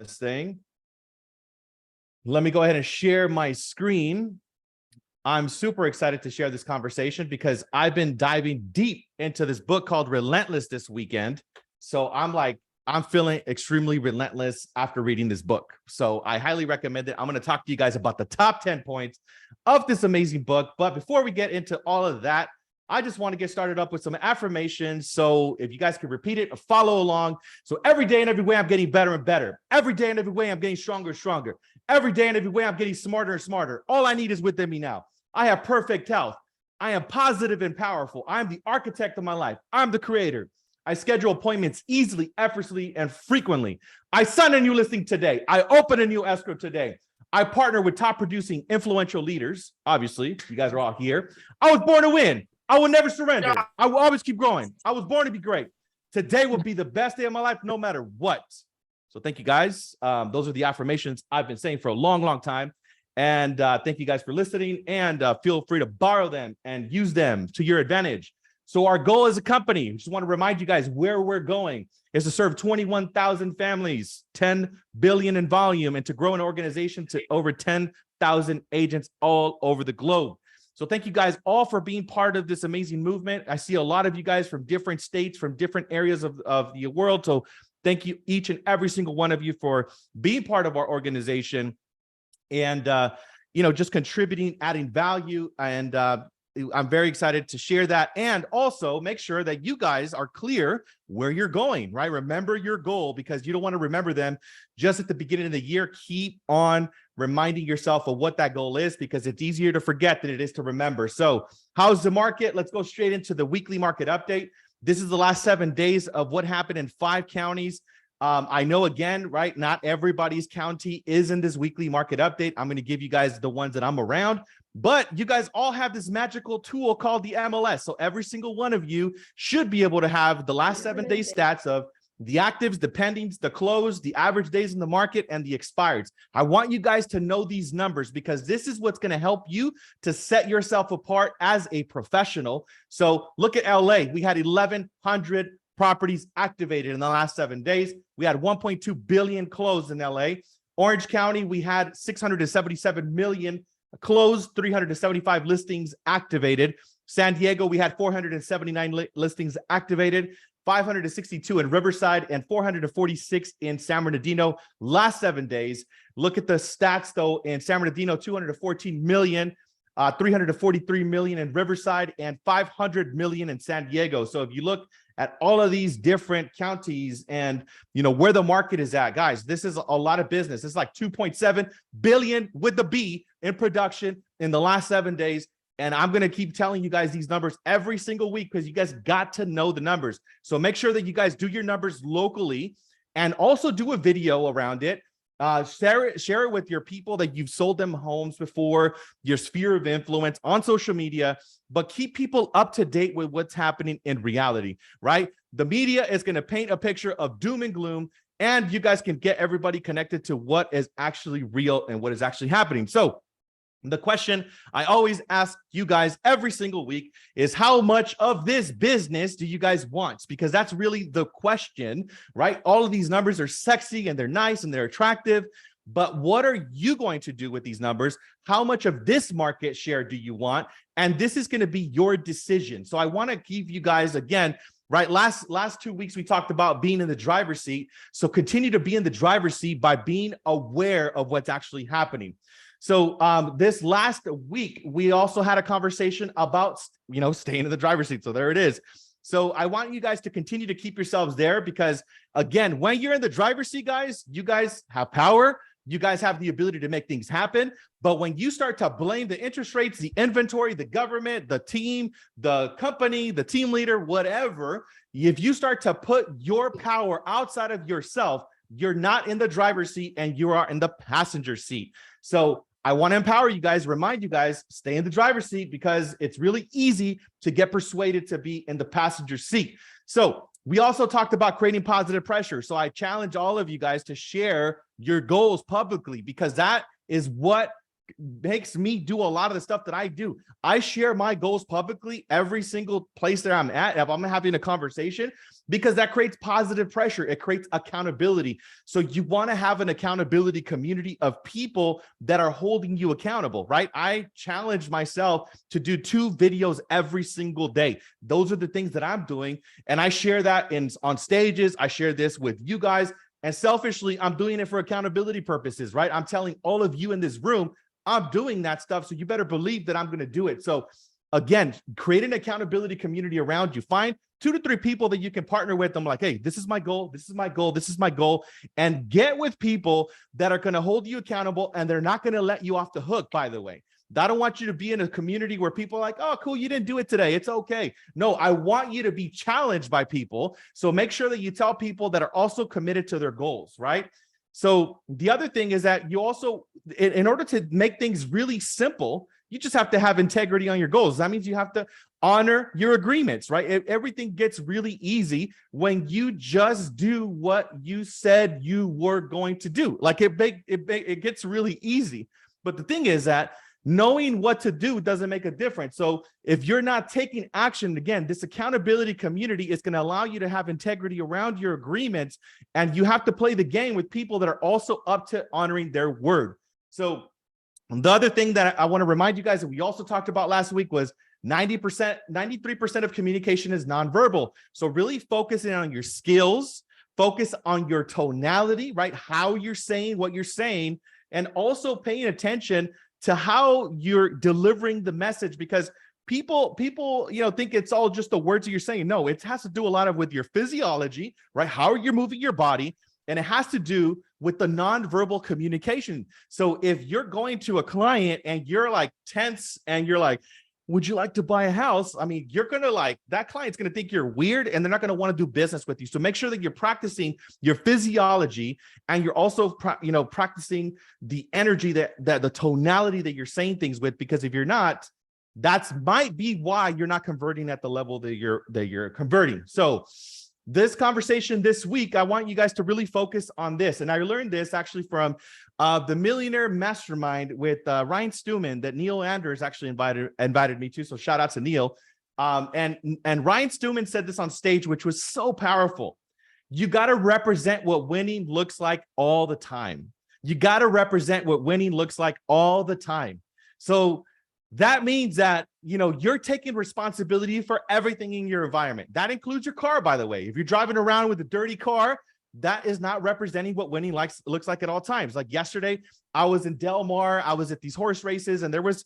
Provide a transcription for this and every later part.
this thing. Let me go ahead and share my screen. I'm super excited to share this conversation because I've been diving deep into this book called Relentless this weekend. So I'm feeling extremely relentless after reading this book. So I highly recommend it. I'm going to talk to you guys about the top 10 points of this amazing book. But before we get into all of that, I just want to get started up with some affirmations. So if you guys can repeat it or follow along. So every day and every way, I'm getting better and better. Every day and every way, I'm getting stronger and stronger. Every day and every way, I'm getting smarter and smarter. All I need is within me now. I have perfect health. I am positive and powerful. I'm the architect of my life. I'm the creator. I schedule appointments easily, effortlessly, and frequently. I sign a new listing today. I open a new escrow today. I partner with top producing influential leaders. Obviously, you guys are all here. I was born to win. I will never surrender. I will always keep growing. I was born to be great. Today will be the best day of my life, no matter what. So thank you, guys. Those are the affirmations I've been saying for a long, long time. And thank you guys for listening. And feel free to borrow them and use them to your advantage. So our goal as a company, just want to remind you guys where we're going, is to serve 21,000 families, 10 billion in volume, and to grow an organization to over 10,000 agents all over the globe. So thank you guys all for being part of this amazing movement. I see a lot of you guys from different states, from different areas of the world. So thank you, each and every single one of you, for being part of our organization and, just contributing, adding value. And I'm very excited to share that. And also make sure that you guys are clear where you're going, right? Remember your goal, because you don't want to remember them just at the beginning of the year. Keep on reminding yourself of what that goal is, because it's easier to forget than it is to remember. So how's the market? Let's go straight into the weekly market update. This is the last 7 days of what happened in 5 counties. I know, again, right, not everybody's county is in this weekly market update. I'm going to give you guys the ones that I'm around, but you guys all have this magical tool called the MLS. So every single one of you should be able to have the last 7 day stats of the actives, the pendings, the close, the average days in the market, and the expireds. I want you guys to know these numbers, because this is what's going to help you to set yourself apart as a professional. So look at LA. We had 1,100 properties activated in the last 7 days. We had 1.2 billion closed in LA. Orange County, we had 677 million closed, 375 listings activated. San Diego, we had 479 listings activated, 562 in Riverside, and 446 in San Bernardino last 7 days. Look at the stats, though. In San Bernardino, 214 million, 343 million in Riverside, and 500 million in San Diego. So if you look at all of these different counties and where the market is at, guys, this is a lot of business. It's like 2.7 billion with the B in production in the last 7 days. And I'm going to keep telling you guys these numbers every single week, because you guys got to know the numbers. So make sure that you guys do your numbers locally, and also do a video around it. Share it with your people that you've sold them homes before, your sphere of influence on social media, but keep people up to date with what's happening in reality, right? The media is going to paint a picture of doom and gloom, and you guys can get everybody connected to what is actually real and what is actually happening. So the question I always ask you guys every single week is, how much of this business do you guys want? Because that's really the question, right? All of these numbers are sexy and they're nice and they're attractive, but what are you going to do with these numbers? How much of this market share do you want? And this is going to be your decision. So I want to give you guys, again, right, last 2 weeks we talked about being in the driver's seat. So continue to be in the driver's seat by being aware of what's actually happening. So this last week, we also had a conversation about, staying in the driver's seat. So there it is. So I want you guys to continue to keep yourselves there, because, again, when you're in the driver's seat, guys, you guys have power. You guys have the ability to make things happen. But when you start to blame the interest rates, the inventory, the government, the team, the company, the team leader, whatever, if you start to put your power outside of yourself, you're not in the driver's seat and you are in the passenger seat. So I want to empower you guys, remind you guys, stay in the driver's seat, because it's really easy to get persuaded to be in the passenger seat. So we also talked about creating positive pressure. So I challenge all of you guys to share your goals publicly, because that is what makes me do a lot of the stuff that I do. I share my goals publicly every single place that I'm at. If I'm having a conversation, because that creates positive pressure. It creates accountability. So you want to have an accountability community of people that are holding you accountable, right? I challenge myself to do 2 videos every single day. Those are the things that I'm doing. And I share that on stages. I share this with you guys. And selfishly, I'm doing it for accountability purposes, right? I'm telling all of you in this room, I'm doing that stuff. So you better believe that I'm going to do it. So again, create an accountability community around you. Find 2 to 3 people that you can partner with. I'm like, hey, this is my goal. This is my goal. This is my goal. And get with people that are going to hold you accountable, and they're not going to let you off the hook, by the way. I don't want you to be in a community where people are like, oh, cool, you didn't do it today. It's okay. No, I want you to be challenged by people. So make sure that you tell people that are also committed to their goals, right? So the other thing is that you also, in order to make things really simple, you just have to have integrity on your goals. That means you have to honor your agreements, right? Everything gets really easy when you just do what you said you were going to do. Like it gets really easy. But the thing is that knowing what to do doesn't make a difference. So if you're not taking action, again, this accountability community is going to allow you to have integrity around your agreements, and you have to play the game with people that are also up to honoring their word. So the other thing that I want to remind you guys that we also talked about last week was 93% of communication is nonverbal. So really focusing on your skills, focus on your tonality, right? How you're saying what you're saying, and also paying attention to how you're delivering the message, because people, think it's all just the words that you're saying. No, it has to do a lot with your physiology, right? How you're moving your body, and it has to do with the nonverbal communication. So if you're going to a client and you're like tense and you're like, would you like to buy a house? I mean, you're going to that client's going to think you're weird, and they're not going to want to do business with you. So make sure that you're practicing your physiology, and you're also, practicing the energy that the tonality that you're saying things with, because if you're not, that's might be why you're not converting at the level that you're converting. So this conversation this week, I want you guys to really focus on this. And I learned this actually from the Millionaire Mastermind with Ryan Stewman that Neil Anders actually invited me to. So shout out to Neil. And Ryan Stewman said this on stage, which was so powerful. You got to represent what winning looks like all the time. You got to represent what winning looks like all the time. So that means that, you're taking responsibility for everything in your environment. That includes your car, by the way. If you're driving around with a dirty car, that is not representing what winning looks like at all times. Like yesterday, I was in Del Mar. I was at these horse races, and there was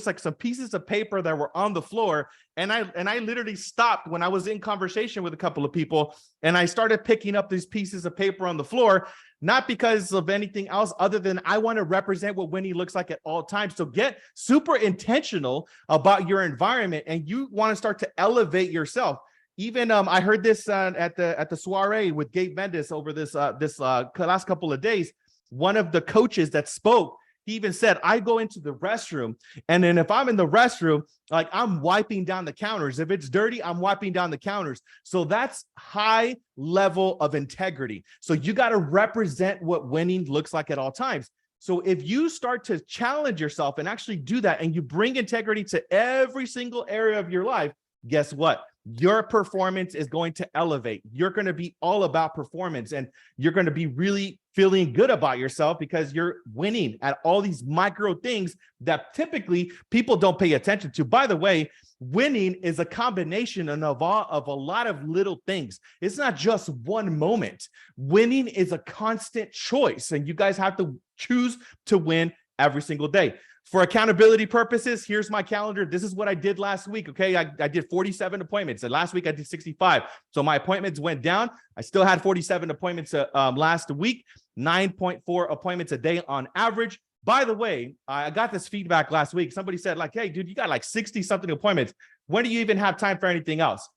like some pieces of paper that were on the floor. And I literally stopped when I was in conversation with a couple of people, and I started picking up these pieces of paper on the floor, not because of anything else other than I want to represent what winning looks like at all times. So get super intentional about your environment, and you want to start to elevate yourself. Even I heard this at the soiree with Gabe Mendes over this last couple of days. One of the coaches that spoke, he even said, I go into the restroom, and then if I'm in the restroom, like I'm wiping down the counters. If it's dirty, I'm wiping down the counters. So that's high level of integrity. So you got to represent what winning looks like at all times. So if you start to challenge yourself and actually do that, and you bring integrity to every single area of your life, guess what? Your performance is going to elevate. You're going to be all about performance, and you're going to be really feeling good about yourself because you're winning at all these micro things that typically people don't pay attention to. By the way, winning is a combination of a lot of little things. It's not just one moment. Winning is a constant choice, and you guys have to choose to win every single day. For accountability purposes, here's my calendar. This is what I did last week. Okay, I did 47 appointments, and last week I did 65. So my appointments went down. I still had 47 appointments last week, 9.4 appointments a day on average. By the way, I got this feedback last week. Somebody said, like, hey, dude, you got like 60 something appointments. When do you even have time for anything else?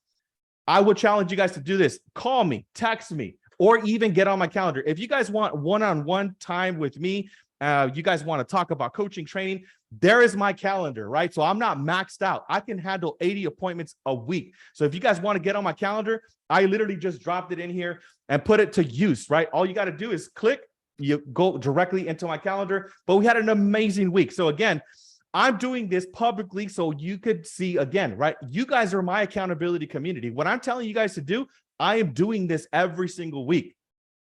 I would challenge you guys to do this. Call me, text me, or even get on my calendar. If you guys want one-on-one time with me, you guys want to talk about coaching, training, there is my calendar, right? So I'm not maxed out. I can handle 80 appointments a week. So if you guys want to get on my calendar, I literally just dropped it in here and put it to use, right? All you got to do is click, you go directly into my calendar. But we had an amazing week. So again, I'm doing this publicly so you could see again, right? You guys are my accountability community. What I'm telling you guys to do, I am doing this every single week.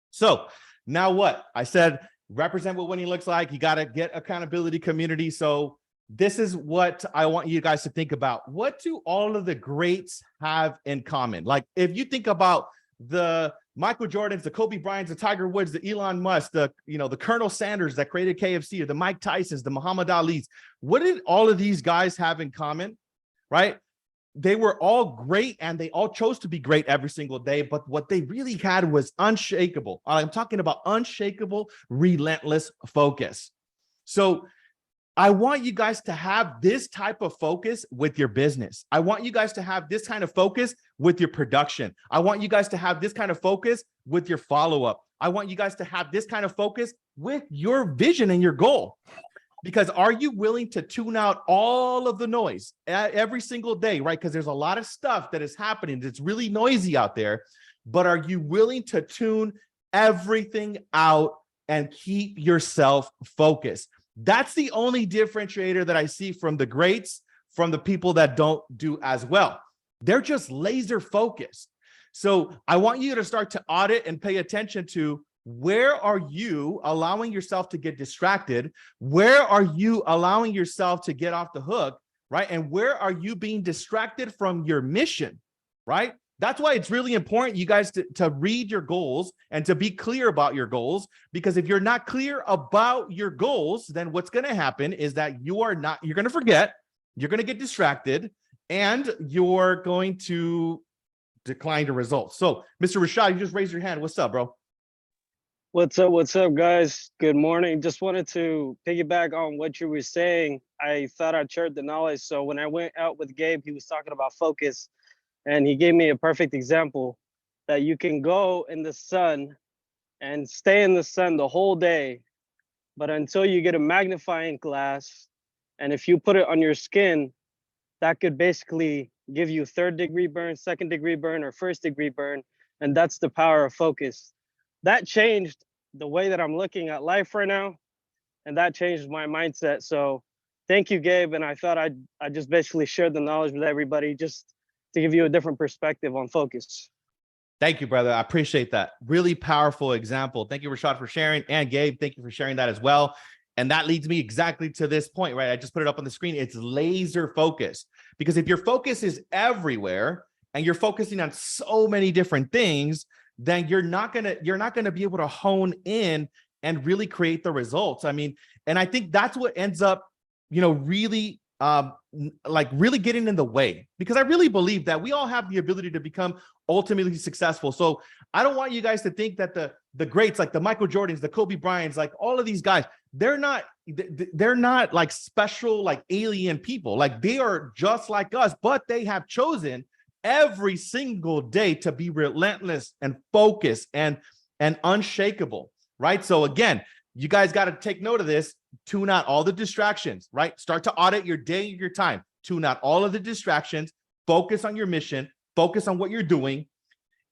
So now what? I said, represent what winning looks like. You got to get accountability community. So this is what I want you guys to think about. What do all of the greats have in common? Like if you think about the Michael Jordans, the Kobe Bryants, the Tiger Woods, the Elon Musk, the Colonel Sanders that created KFC, or the Mike Tysons, the Muhammad Ali's, what did all of these guys have in common, right? They were all great and they all chose to be great every single day. But what they really had was unshakable. I'm talking about unshakable, relentless focus. So I want you guys to have this type of focus with your business. I want you guys to have this kind of focus with your production. I want you guys to have this kind of focus with your follow-up. I want you guys to have this kind of focus with your vision and your goal. Because are you willing to tune out all of the noise every single day, right? Because there's a lot of stuff that is happening that's really noisy out there. But are you willing to tune everything out and keep yourself focused? That's the only differentiator that I see from the greats, from the people that don't do as well. They're just laser focused. So I want you to start to audit and pay attention to, where are you allowing yourself to get distracted? Where are you allowing yourself to get off the hook, right? And where are you being distracted from your mission, right? That's why it's really important, you guys, to read your goals and to be clear about your goals. Because if you're not clear about your goals, then what's going to happen is that you're going to forget, you're going to get distracted, and you're going to decline the results. So, Mr. Rashad, you just raised your hand. What's up, bro? What's up, guys? Good morning. Just wanted to piggyback on what you were saying. I thought I'd shared the knowledge. So when I went out with Gabe, he was talking about focus. And he gave me a perfect example that you can go in the sun and stay in the sun the whole day, but until you get a magnifying glass, and if you put it on your skin, that could basically give you 3rd-degree burn, 2nd-degree burn, or 1st-degree burn. And that's the power of focus. That changed the way that I'm looking at life right now. And that changed my mindset. So thank you, Gabe. And I thought I just basically shared the knowledge with everybody, just to give you a different perspective on focus. Thank you, brother. I appreciate that. Really powerful example. Thank you, Rashad, for sharing. And Gabe, thank you for sharing that as well. And that leads me exactly to this point, right? I just put it up on the screen. It's laser focused. Because if your focus is everywhere and you're focusing on so many different things, then you're not gonna be able to hone in and really create the results. I mean, and I think that's what ends up, really really getting in the way, because I really believe that we all have the ability to become ultimately successful. So I don't want you guys to think that the greats, like the Michael Jordans, the Kobe Bryants, like all of these guys, they're not like special, like alien people. Like they are just like us, but they have chosen every single day to be relentless and focused and unshakable, right? So again, you guys got to take note of this. Tune out all the distractions, right? Start to audit your day and your time. Tune out all of the distractions. Focus on your mission. Focus on what you're doing.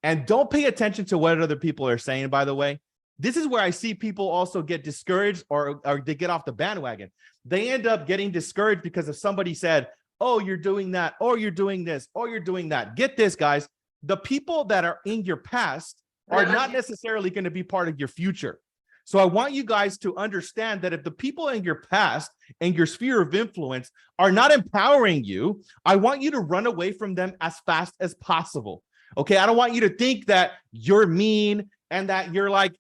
And don't pay attention to what other people are saying, by the way. This is where I see people also get discouraged, or they get off the bandwagon. They end up getting discouraged because if somebody said, oh, you're doing that, or you're doing this, or you're doing that. Get this, guys. The people that are in your past are not necessarily going to be part of your future. So I want you guys to understand that if the people in your past and your sphere of influence are not empowering you, I want you to run away from them as fast as possible. Okay, I don't want you to think that you're mean and that you're like,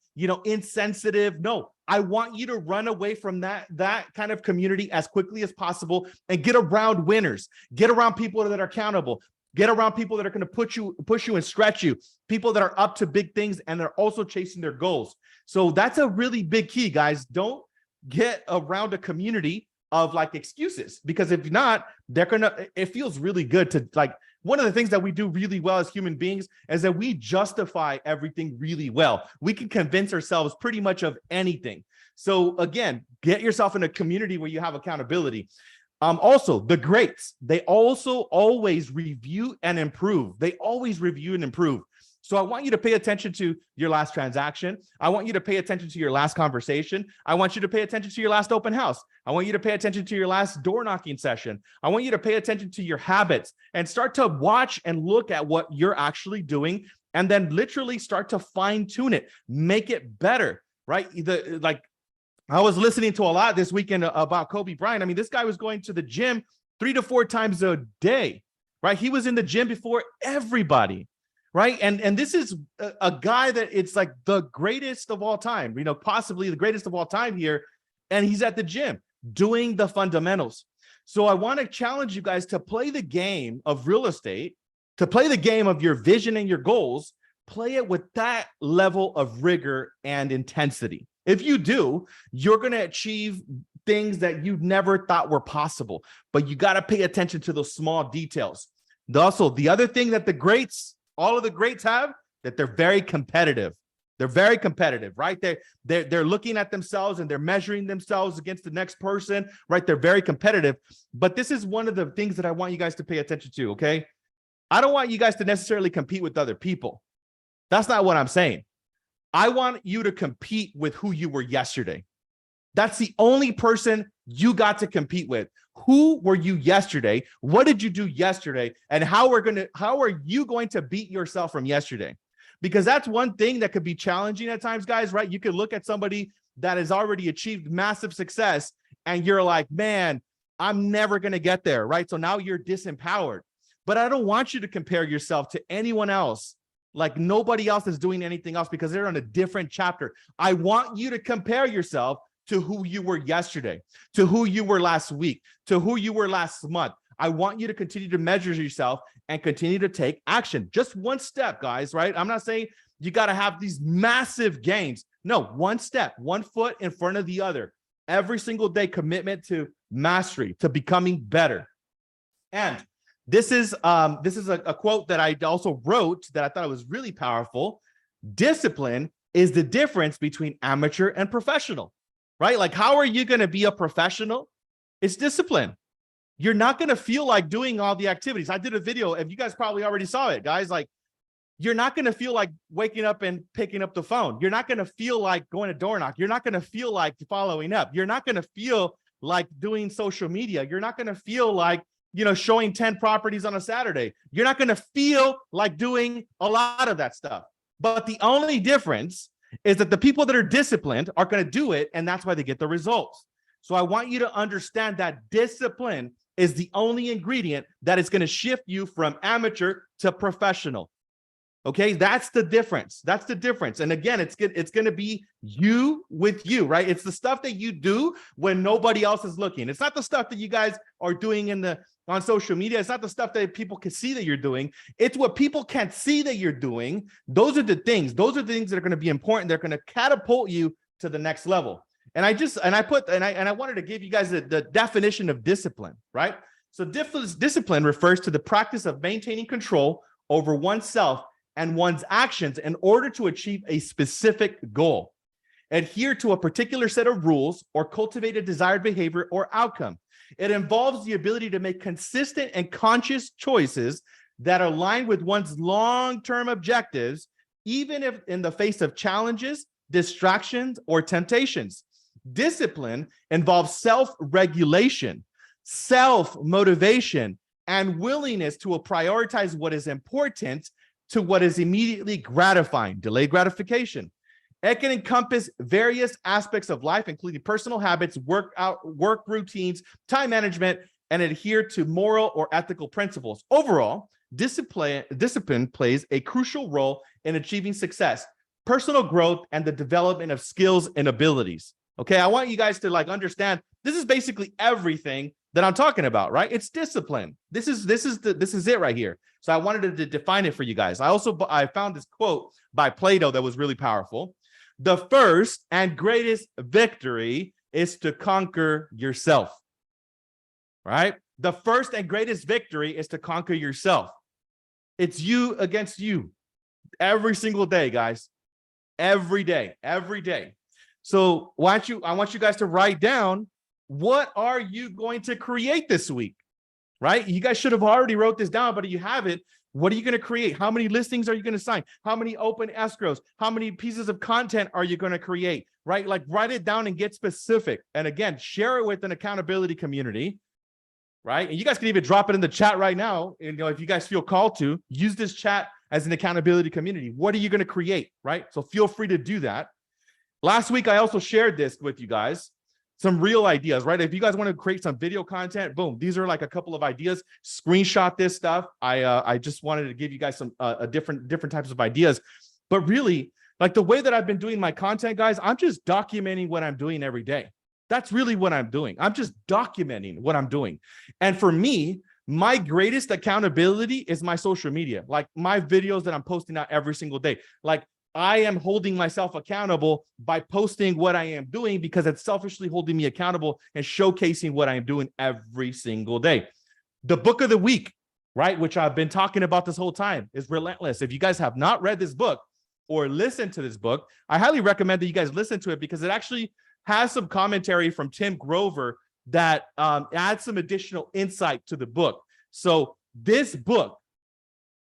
insensitive. No, I want you to run away from that kind of community as quickly as possible and get around winners. Get around people that are accountable. Get around people that are going to push you and stretch you. People that are up to big things and they're also chasing their goals. So that's a really big key, guys. Don't get around a community of like excuses, because if not, it feels really good to one of the things that we do really well as human beings is that we justify everything really well. We can convince ourselves pretty much of anything. So again, get yourself in a community where you have accountability. Also, the greats, they also always review and improve. They always review and improve. So I want you to pay attention to your last transaction. I want you to pay attention to your last conversation. I want you to pay attention to your last open house. I want you to pay attention to your last door knocking session. I want you to pay attention to your habits and start to watch and look at what you're actually doing, and then literally start to fine tune it, make it better, right? Like I was listening to a lot this weekend about Kobe Bryant. I mean, this guy was going to the gym 3 to 4 times a day, right? He was in the gym before everybody. Right. And this is a guy that it's like the greatest of all time, possibly the greatest of all time here. And he's at the gym doing the fundamentals. So I want to challenge you guys to play the game of real estate, to play the game of your vision and your goals, play it with that level of rigor and intensity. If you do, you're going to achieve things that you never thought were possible, but you got to pay attention to those small details. Also, the other thing that all of the greats have, that they're very competitive. They're very competitive, right? They're looking at themselves and they're measuring themselves against the next person, right? They're very competitive. But this is one of the things that I want you guys to pay attention to, okay? I don't want you guys to necessarily compete with other people. That's not what I'm saying. I want you to compete with who you were yesterday. That's the only person you got to compete with. Who were you yesterday? What did you do yesterday? And how are you going to beat yourself from yesterday? Because that's one thing that could be challenging at times, guys, right? You could look at somebody that has already achieved massive success and you're like, man, I'm never going to get there, right? So now you're disempowered. But I don't want you to compare yourself to anyone else. Like nobody else is doing anything else because they're on a different chapter. I want you to compare yourself to who you were yesterday, to who you were last week, to who you were last month. I want you to continue to measure yourself and continue to take action. Just one step, guys, right? I'm not saying you got to have these massive gains. No, one step, 1 foot in front of the other. Every single day, commitment to mastery, to becoming better. And this is a quote that I also wrote that I thought was really powerful. Discipline is the difference between amateur and professional. Right? Like, how are you going to be a professional? It's discipline. You're not going to feel like doing all the activities. I did a video, and you guys probably already saw it, guys. Like, you're not going to feel like waking up and picking up the phone. You're not going to feel like going to door knock. You're not going to feel like following up. You're not going to feel like doing social media. You're not going to feel like, showing 10 properties on a Saturday. You're not going to feel like doing a lot of that stuff. But the only difference is that the people that are disciplined are going to do it, and that's why they get the results. So I want you to understand that discipline is the only ingredient that is going to shift you from amateur to professional. Okay, that's the difference. That's the difference. And again, it's going to be you with you, right? It's the stuff that you do when nobody else is looking. It's not the stuff that you guys are doing on social media. It's not the stuff that people can see that you're doing. It's what people can't see that you're doing. Those are the things. Those are the things that are going to be important. They're going to catapult you to the next level. And I wanted to give you guys the definition of discipline, right? So discipline refers to the practice of maintaining control over oneself and one's actions in order to achieve a specific goal, adhere to a particular set of rules, or cultivate a desired behavior or outcome. It involves the ability to make consistent and conscious choices that align with one's long-term objectives, even if in the face of challenges, distractions, or temptations. Discipline involves self-regulation, self-motivation, and willingness to prioritize what is important to what is immediately gratifying, delayed gratification. It can encompass various aspects of life, including personal habits, work routines, time management, and adhere to moral or ethical principles. Overall, discipline plays a crucial role in achieving success, personal growth, and the development of skills and abilities. Okay, I want you guys to understand this is basically everything that I'm talking about, right? It's discipline. This is it right here. So I wanted to define it for you guys. I found this quote by Plato that was really powerful. The first and greatest victory is to conquer yourself, right? The first and greatest victory is to conquer yourself. It's you against you every single day, guys. Every day. So I want you guys to write down, what are you going to create this week, right? You guys should have already wrote this down, but you haven't. What are you going to create? How many listings are you going to sign? How many open escrows? How many pieces of content are you going to create? Right? Like write it down and get specific. And again, share it with an accountability community. Right? And you guys can even drop it in the chat right now. And, if you guys feel called to, use this chat as an accountability community. What are you going to create? Right? So feel free to do that. Last week, I also shared this with you guys. Some real ideas, right? If you guys want to create some video content, boom, these are like a couple of ideas. Screenshot this stuff. I just wanted to give you guys some different types of ideas. But really, like the way that I've been doing my content, guys, I'm just documenting what I'm doing every day. That's really what I'm doing. I'm just documenting what I'm doing. And for me, my greatest accountability is my social media, like my videos that I'm posting out every single day. Like I am holding myself accountable by posting what I am doing because it's selfishly holding me accountable and showcasing what I am doing every single day. The book of the week, right, which I've been talking about this whole time, is Relentless. If you guys have not read this book or listened to this book, I highly recommend that you guys listen to it because it actually has some commentary from Tim Grover that adds some additional insight to the book. So this book,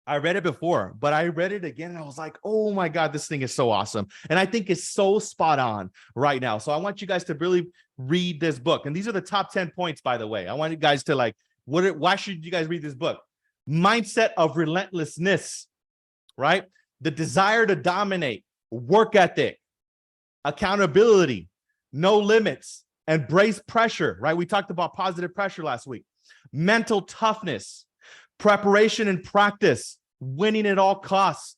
I read it before, but I read it again and I was like, oh my God, this thing is so awesome. And I think it's so spot on right now. So I want you guys to really read this book. And these are the top 10 points, by the way. I want you guys to like, why should you guys read this book? Mindset of relentlessness, right? The desire to dominate, work ethic, accountability, no limits, embrace pressure, right? We talked about positive pressure last week. Mental toughness, preparation and practice, winning at all costs,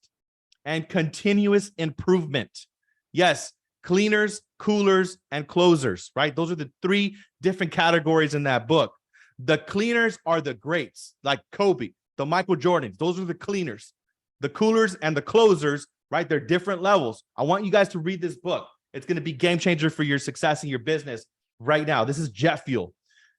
and continuous improvement. Yes, cleaners, coolers, and closers, right? Those are the three different categories in that book. The cleaners are the greats, like Kobe, the Michael Jordans. Those are the cleaners. The coolers and the closers, right? They're different levels. I want you guys to read this book. It's going to be game changer for your success in your business right now. This is jet fuel.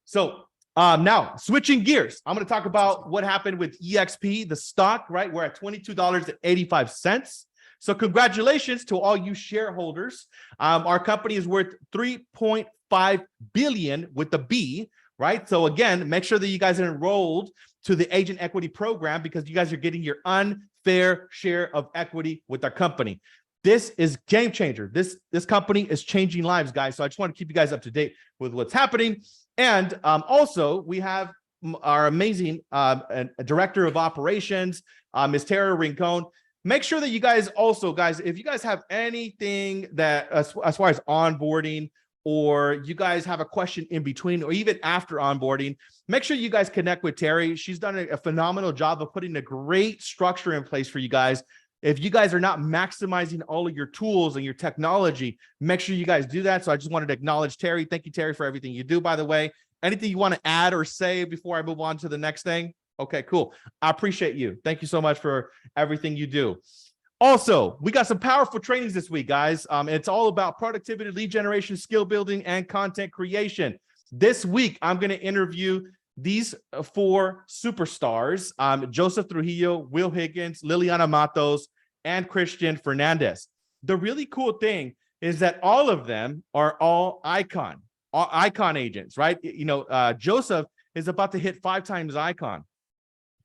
So now switching gears, I'm going to talk about what happened with EXP, the stock, right? We're at $22.85. So congratulations to all you shareholders. Our company is worth 3.5 billion with the B, right? So again, make sure that you guys are enrolled to the agent equity program because you guys are getting your unfair share of equity with our company. This is game changer. This company is changing lives, guys. So I just want to keep you guys up to date with what's happening. And also, we have our amazing director of operations, Ms. Tara Rincon. Make sure that you guys also, guys, if you guys have anything that as far as onboarding, or you guys have a question in between or even after onboarding, make sure you guys connect with Terry. She's done a phenomenal job of putting a great structure in place for you guys. If you guys are not maximizing all of your tools and your technology, make sure you guys do that. So I just wanted to acknowledge Terry. Thank you, Terry, for everything you do, by the way. Anything you want to add or say before I move on to the next thing? Okay, cool. I appreciate you. Thank you so much for everything you do. Also, we got some powerful trainings this week, guys. It's all about productivity, lead generation, skill building, and content creation. This week, I'm going to interview these four superstars, Joseph Trujillo, Will Higgins, Liliana Matos, and Christian Fernandez. The really cool thing is that all of them are all icon agents, right? Joseph is about to hit 5 times icon.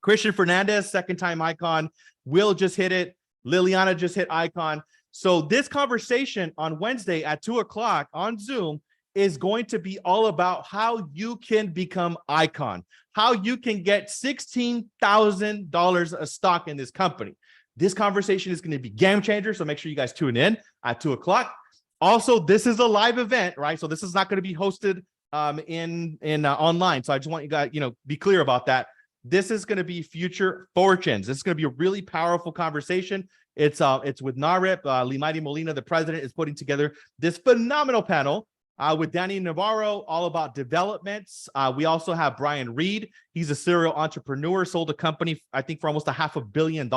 Christian Fernandez, 2nd time icon. Will just hit it. Liliana just hit icon. So this conversation on Wednesday at 2:00 on Zoom is going to be all about how you can become icon, how you can get $16,000 a stock in this company. This conversation is going to be game changer. So make sure you guys tune in at 2:00. Also, this is a live event, right? So this is not going to be hosted online. So I just want you guys, be clear about that. This is going to be Future Fortunes. This is going to be a really powerful conversation. It's with Narip. Limaidi Molina, the president, is putting together this phenomenal panel with Danny Navarro, all about developments. We also have Brian Reed. He's a serial entrepreneur, sold a company, I think, for almost $500 million.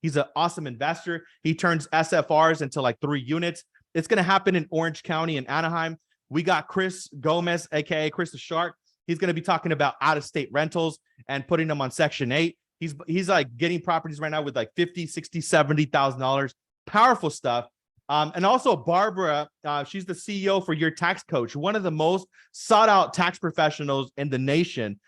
He's an awesome investor. He turns SFRs into like 3 units. It's going to happen in Orange County and Anaheim. We got Chris Gomez, aka Chris the Shark. He's going to be talking about out-of-state rentals and putting them on Section 8. He's like getting properties right now with like $50,000, $60,000, $70,000. Powerful stuff. And also Barbara, she's the CEO for Your Tax Coach, one of the most sought out tax professionals in the nation.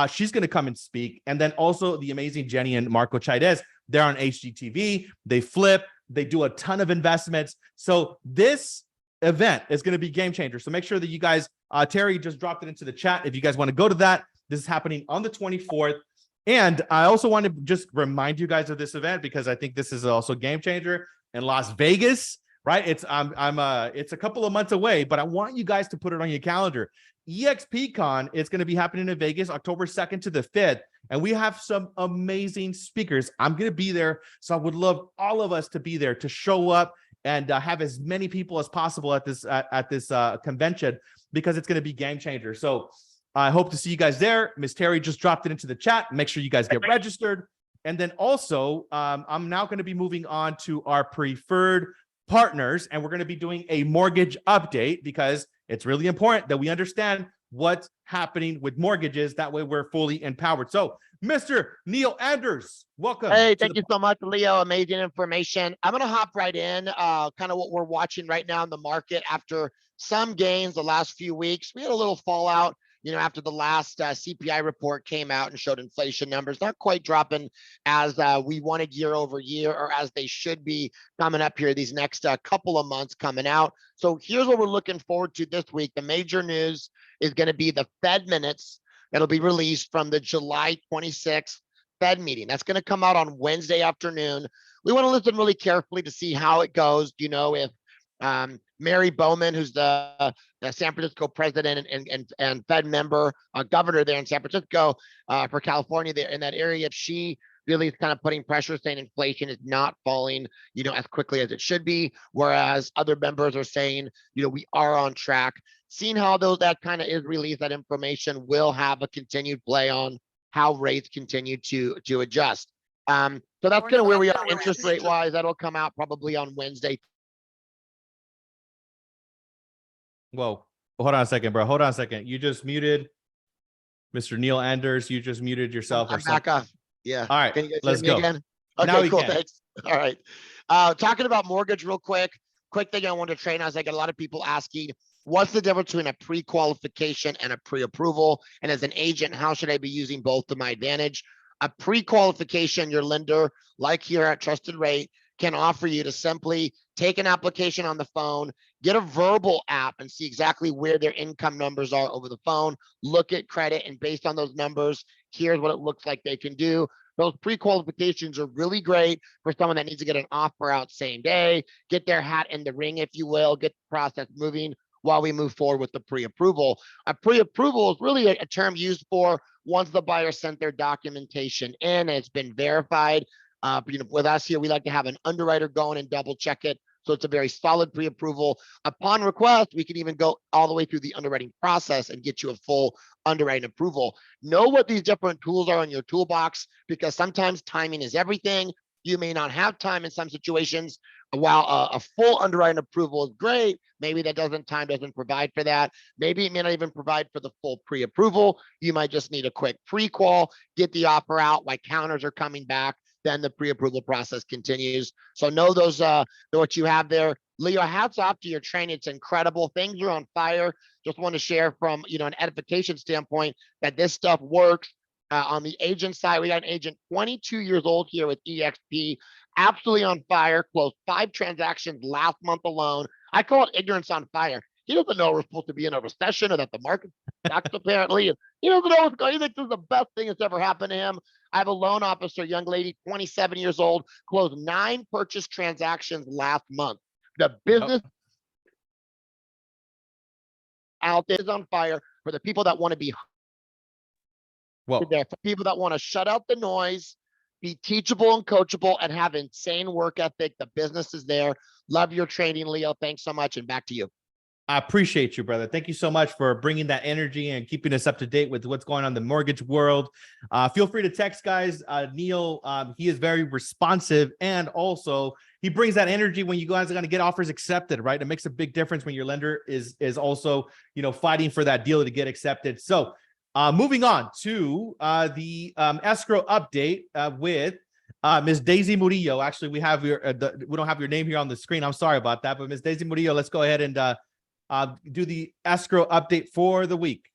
She's going to come and speak. And then also the amazing Jenny and Marco Chaidez. They're on HGTV. They flip. They do a ton of investments. So this event is going to be game changer. So make sure that you guys, Terry just dropped it into the chat. If you guys want to go to that, this is happening on the 24th. And I also want to just remind you guys of this event because I think this is also a game changer in Las Vegas. Right. It's a couple of months away, but I want you guys to put it on your calendar. EXPCon is going to be happening in Vegas, October 2nd to the 5th. And we have some amazing speakers. I'm going to be there. So I would love all of us to be there, to show up and have as many people as possible at this convention, because it's going to be game changer. So I hope to see you guys there. Miss Terry just dropped it into the chat. Make sure you guys get registered. And then also, I'm now going to be moving on to our preferred partners, and we're going to be doing a mortgage update because it's really important that we understand what's happening with mortgages. That way we're fully empowered. So Mr. Neil Anders, welcome. Hey, thank you so much, Leo. Amazing information. I'm going to hop right in, kind of what we're watching right now in the market after some gains the last few weeks. We had a little fallout, after the last CPI report came out and showed inflation numbers, not quite dropping as we wanted year over year, or as they should be coming up here these next couple of months coming out. So here's what we're looking forward to this week. The major news is going to be the Fed minutes that'll be released from the July 26th Fed meeting. That's going to come out on Wednesday afternoon. We want to listen really carefully to see how it goes. If Mary Bowman, who's the San Francisco president and Fed member, governor there in San Francisco for California there in that area, if she really is kind of putting pressure, saying inflation is not falling, as quickly as it should be, whereas other members are saying, we are on track. Seeing how that kind of is released, that information will have a continued play on how rates continue to adjust. So that's kind of where we are interest rate wise. That'll come out probably on Wednesday. Whoa, hold on a second, bro. Hold on a second. You just muted Mr. Neil Anders. You just muted yourself. I'm back off. Yeah. All right, can you guys let's hear me go. Again? Okay, now we cool. can. Thanks. All right. Talking about mortgage real quick thing I want to train as I get a lot of people asking, what's the difference between a pre-qualification and a pre-approval? And as an agent, how should I be using both to my advantage? A pre-qualification, your lender, like here at Trusted Rate, can offer you to simply take an application on the phone, get a verbal app and see exactly where their income numbers are over the phone, look at credit, and based on those numbers, here's what it looks like they can do. Those pre-qualifications are really great for someone that needs to get an offer out same day, get their hat in the ring, if you will, get the process moving while we move forward with the pre-approval. A pre-approval is really a term used for once the buyer sent their documentation in and it's been verified. With us here, we like to have an underwriter go in and double check it. So it's a very solid pre-approval. Upon request, we can even go all the way through the underwriting process and get you a full underwriting approval. Know what these different tools are in your toolbox, because sometimes timing is everything. You may not have time in some situations. While a full underwriting approval is great, maybe time doesn't provide for that. Maybe it may not even provide for the full pre-approval. You might just need a quick pre-qual, get the offer out while counters are coming back. Then the pre-approval process continues. So know those what you have there. Leo, hats off to your training. It's incredible. Things are on fire. Just want to share from an edification standpoint that this stuff works. On the agent side, we got an agent 22 years old here with EXP, absolutely on fire, closed 5 transactions last month alone. I call it ignorance on fire. He doesn't know we're supposed to be in a recession or that the market's sucks apparently. He doesn't know what's going on. He thinks this is the best thing that's ever happened to him. I have a loan officer, young lady, 27 years old, closed 9 purchase transactions last month. The business out there is on fire for the people that want to be there, for people that want to shut out the noise, be teachable and coachable, and have insane work ethic. The business is there. Love your training, Leo. Thanks so much, and back to you. I appreciate you, brother. Thank you so much for bringing that energy and keeping us up to date with what's going on in the mortgage world. Feel free to text, guys. Neil, he is very responsive, and also he brings that energy when you guys are going to get offers accepted, right? It makes a big difference when your lender is also, fighting for that deal to get accepted. So moving on to the escrow update with Ms. Daisy Murillo. Actually, we have your we don't have your name here on the screen. I'm sorry about that, but Ms. Daisy Murillo, let's go ahead and do the escrow update for the week.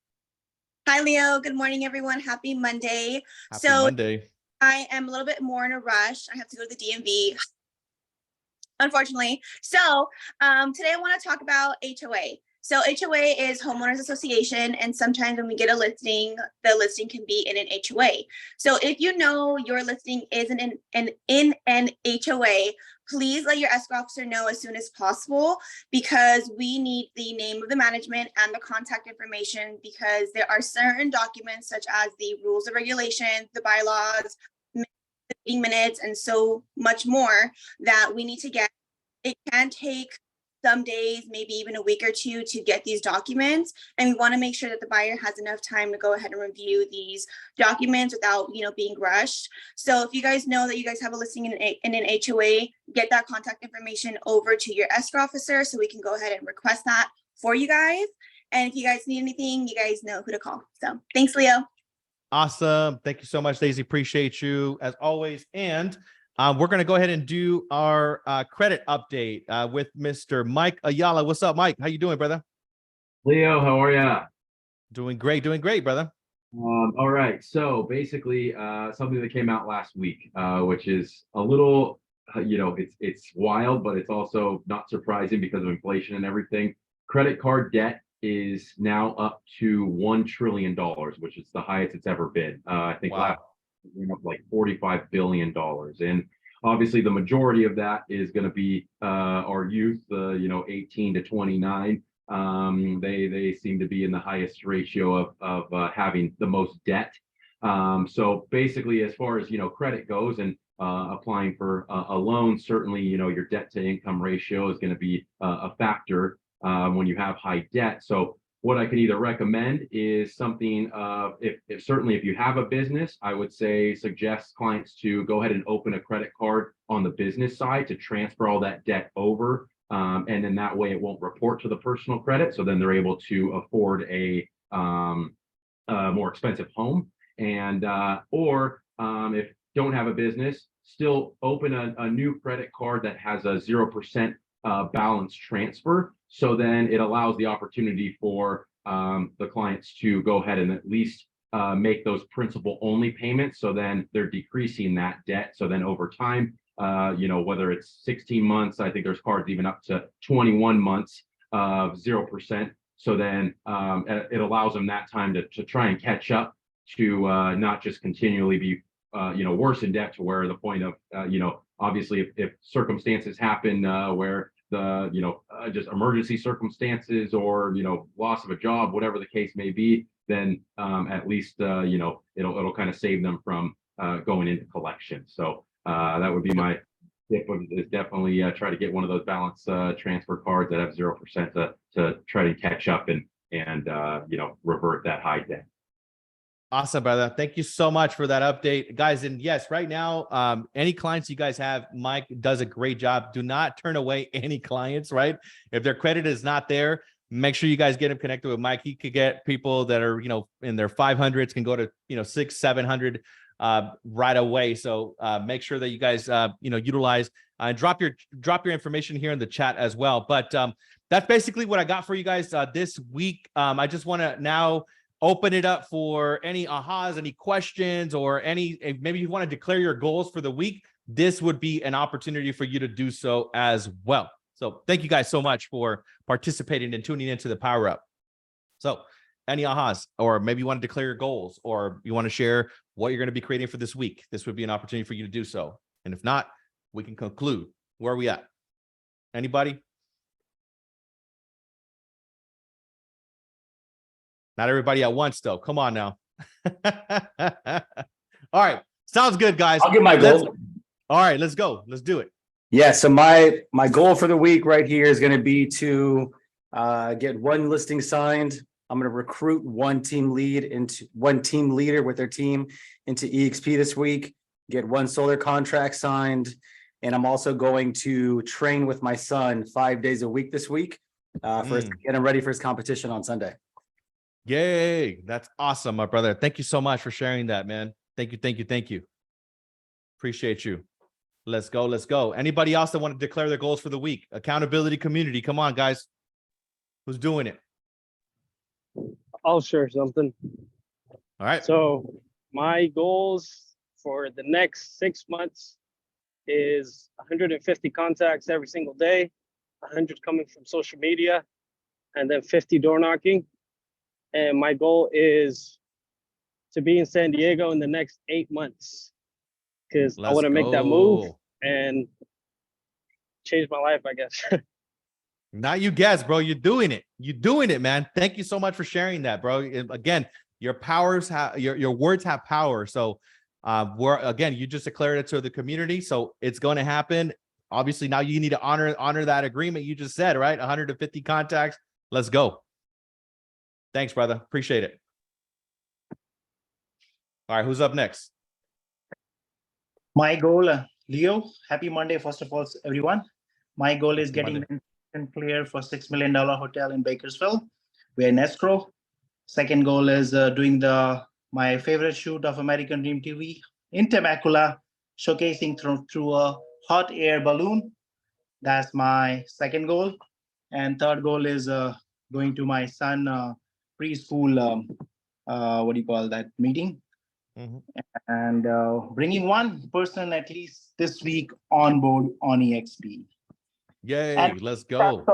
Hi, Leo. Good morning, everyone. Happy Monday. Happy Monday. I am a little bit more in a rush. I have to go to the DMV, unfortunately. So today I want to talk about HOA. So HOA is homeowners association, and sometimes when we get a listing, the listing can be in an HOA. So if you know your listing isn't in an HOA, please let your escrow officer know as soon as possible, because we need the name of the management and the contact information, because there are certain documents such as the rules and regulations, the bylaws, meeting minutes, and so much more that we need to get. It can take some days, maybe even a week or two, to get these documents. And we want to make sure that the buyer has enough time to go ahead and review these documents without, being rushed. So if you guys know that you guys have a listing in an HOA, get that contact information over to your escrow officer so we can go ahead and request that for you guys. And if you guys need anything, you guys know who to call. So thanks, Leo. Awesome. Thank you so much, Daisy. Appreciate you as always. And we're going to go ahead and do our credit update with Mr. Mike Ayala. What's up, Mike? How you doing, brother? Leo, how are ya? Doing great, brother. All right. So basically, something that came out last week, which is a little, it's wild, but it's also not surprising because of inflation and everything. Credit card debt is now up to $1 trillion, which is the highest it's ever been. I think last went up like $45 billion. And obviously the majority of that is going to be our youth, 18 to 29. They seem to be in the highest ratio of having the most debt. So basically, as far as, credit goes and applying for a loan, certainly, your debt to income ratio is going to be a factor when you have high debt. So what I could either recommend is something certainly if you have a business, I would suggest clients to go ahead and open a credit card on the business side to transfer all that debt over. And then that way it won't report to the personal credit. So then they're able to afford a more expensive home. And or if don't have a business, still open a new credit card that has a 0% balance transfer. So then it allows the opportunity for the clients to go ahead and at least make those principal only payments. So then they're decreasing that debt. So then over time, whether it's 16 months, I think there's cards even up to 21 months of 0%. So then it allows them that time to try and catch up to not just continually be worse in debt, to where the point of obviously if circumstances happen where the just emergency circumstances or loss of a job, whatever the case may be, then at least it'll kind of save them from going into collection. So that would be my tip, is definitely try to get one of those balance transfer cards that have 0% to try to catch up and revert that high debt. Awesome, brother. Thank you so much for that update, guys. And yes, right now, any clients you guys have, Mike does a great job. Do not turn away any clients, right? If their credit is not there, make sure you guys get them connected with Mike. He could get people that are, in their 500s, can go to, 600-700 right away. So make sure that you guys, utilize and drop your information here in the chat as well. But that's basically what I got for you guys this week. I just want to now open it up for any ahas, any questions, or maybe you want to declare your goals for the week. This would be an opportunity for you to do so as well. So thank you guys so much for participating and tuning into the Power Up. So any ahas, or maybe you want to declare your goals, or you want to share what you're going to be creating for this week, this would be an opportunity for you to do so. And if not, we can conclude. Where are we at? Anybody? Not everybody at once, though. Come on now. All right. Sounds good, guys. I'll give my goal. All right, let's go. Let's do it. Yeah. So my goal for the week right here is going to be to get one listing signed. I'm going to recruit one team leader with their team into EXP this week, get one solar contract signed. And I'm also going to train with my son 5 days a week this week get him ready for his competition on Sunday. Yay. That's awesome, my brother. Thank you so much for sharing that, man. Thank you. Appreciate you. Let's go. Let's go. Anybody else that want to declare their goals for the week? Accountability community. Come on, guys. Who's doing it? I'll share something. All right. So my goals for the next 6 months is 150 contacts every single day, 100 coming from social media, and then 50 door knocking. And my goal is to be in San Diego in the next 8 months, because I want to make that move and change my life, I guess. Now you guess, bro. You're doing it. You're doing it, man. Thank you so much for sharing that, bro. Again, your powers have your words have power. So you just declared it to the community. So it's going to happen. Obviously, now you need to honor that agreement you just said, right? 150 contacts. Let's go. Thanks, brother. Appreciate it. All right, who's up next? My goal, Leo, happy Monday, first of all, everyone. My goal is getting clear for $6 million hotel in Bakersfield. We're in escrow. Second goal is doing my favorite shoot of American Dream TV in Temecula, showcasing through a hot air balloon. That's my second goal. And third goal is going to my son preschool, meeting. Mhm. And bringing one person at least this week on board on EXP. Yay, And let's go.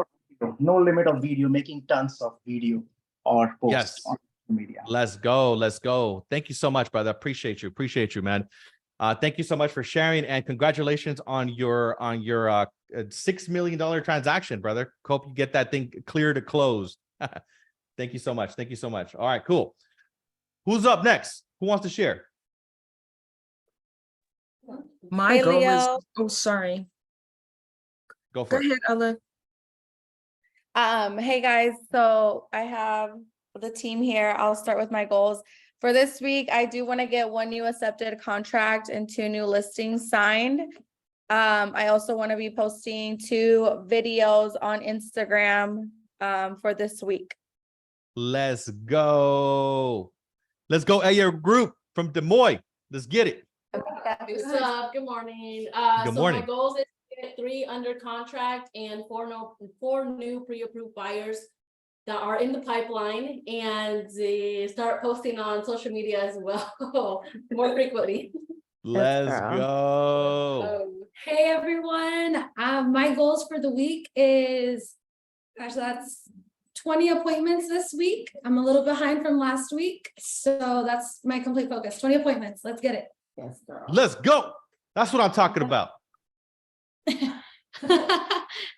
No limit of video, making tons of video or posts on media. Let's go. Let's go. Thank you so much, brother. Appreciate you, man. Thank you so much for sharing, and congratulations on your $6 million transaction, brother. Hope you get that thing clear to close. Thank you so much. Thank you so much. All right, cool. Who's up next? Who wants to share? My Hey, goal is, Leo. oh, sorry. Go for Go it. ahead, Ella. Hey guys, so I have the team here. I'll start with my goals. For this week, I do want to get 1 new accepted contract and 2 new listings signed. I also want to be posting 2 videos on Instagram for this week. Let's go. Let's go. Hey, your group from Des Moines. Let's get it. What's up? Good morning. Good So morning. my goals is to get 3 under contract and 4 new pre-approved buyers that are in the pipeline, and start posting on social media as well more frequently. Let's go. Hey everyone, my goals for the week is, gosh, that's 20 appointments this week. I'm a little behind from last week, so that's my complete focus. 20 appointments. Let's get it. Yes, girl. Let's go. That's what I'm talking about.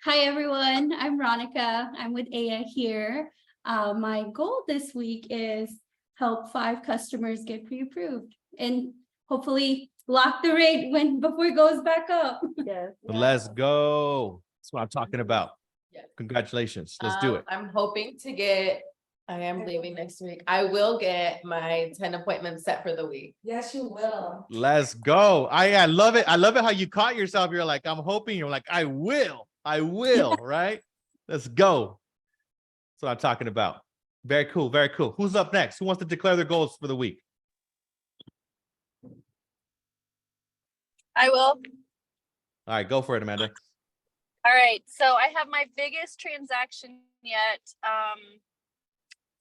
Hi everyone, I'm Ronica. I'm with Aya here. My goal this week is help 5 customers get pre-approved and hopefully lock the rate before it goes back up. Yes. Let's go. That's what I'm talking about. Yes. Congratulations. Let's do it. I'm hoping to get, I am leaving next week. I will get my 10 appointments set for the week. Yes, you will. Let's go. I love it. I love it how you caught yourself. You're like, I'm hoping. You're like, I will, right? Let's go. That's what I'm talking about. Very cool. Very cool. Who's up next? Who wants to declare their goals for the week? I will. All right, go for it, Amanda. All right. So I have my biggest transaction yet.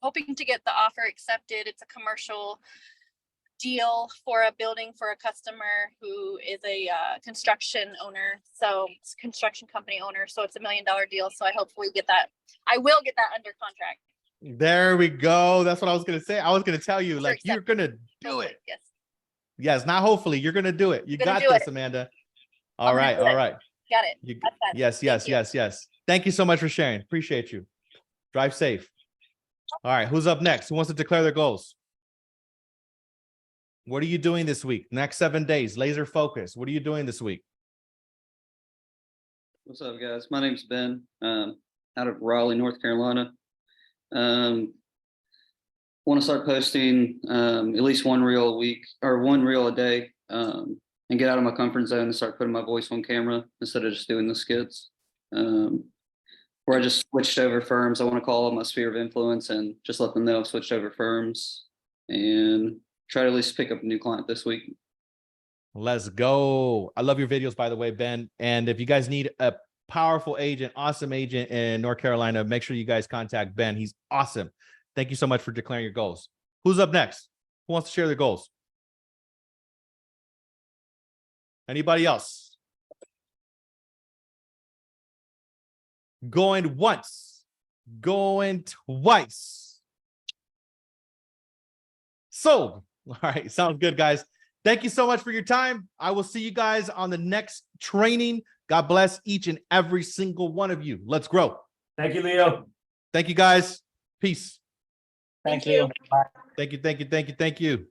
Hoping to get the offer accepted. It's a commercial deal for a building for a customer who is a construction owner. So it's a construction company owner. So it's $1 million deal. So I hopefully get that. I will get that under contract. There we go. That's what I was going to say. I was going to tell you, like, you're going to do it. Yes. Yes, not hopefully. You're going to do it. You got this, Amanda. All right. All right. Got it. Yes. Thank you so much for sharing. Appreciate you. Drive safe. All right. Who's up next? Who wants to declare their goals? What are you doing this week? Next 7 days, laser focus. What are you doing this week? What's up, guys? My name's Ben, out of Raleigh, North Carolina. Want to start posting at least 1 reel a week or 1 reel a day, and get out of my comfort zone and start putting my voice on camera instead of just doing the skits. Where I just switched over firms. I want to call on my sphere of influence and just let them know I've switched over firms and try to at least pick up a new client this week. Let's go. I love your videos, by the way, Ben. And if you guys need a powerful agent, awesome agent in North Carolina, make sure you guys contact Ben. He's awesome. Thank you so much for declaring your goals. Who's up next? Who wants to share their goals? Anybody else? Going once, going twice. Sold. All right, sounds good, guys. Thank you so much for your time. I will see you guys on the next training. God bless each and every single one of you. Let's grow. Thank you, Leo. Thank you, guys. Peace. Thank you. Bye. Thank you, thank you, thank you, thank you.